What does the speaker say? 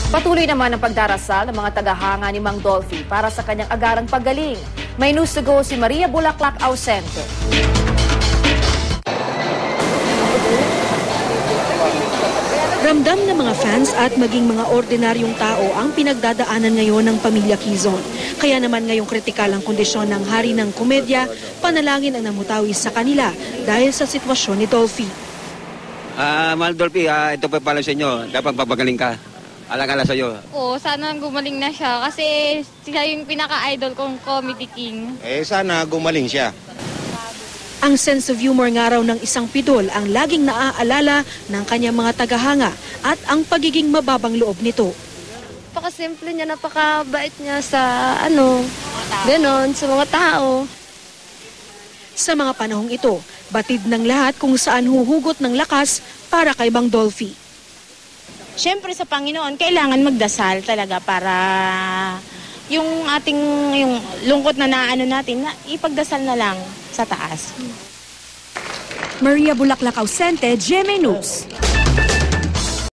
Patuloy naman ang pagdarasal ng mga tagahanga ni Mang Dolphy para sa kanyang agarang paggaling. May news to go si Maria Bulaklak Ausente. Ramdam ng mga fans at maging mga ordinaryong tao ang pinagdadaanan ngayon ng pamilya Quezon. Kaya naman ngayong kritikal ang kondisyon ng hari ng komedya, panalangin ang namutawi sa kanila dahil sa sitwasyon ni Dolphy. Mahal Dolphy, ito pa pala sa inyo. Dapat papagaling ka. Alang-ala sa iyo. Oo, sana gumaling na siya kasi siya yung pinaka-idol kong comedy king. Sana gumaling siya. Ang sense of humor nga raw ng isang pidol ang laging naaalala ng kanyang mga tagahanga at ang pagiging mababang loob nito. Napakasimple niya, napakabait niya sa ganon, sa mga tao. Sa mga panahong ito, batid ng lahat kung saan huhugot ng lakas para kay Mang Dolphy. Siyempre sa Panginoon, kailangan magdasal talaga para yung ating lungkot na naano natin, na ipagdasal na lang sa taas. Maria Bulaklak Ausente, GMA News.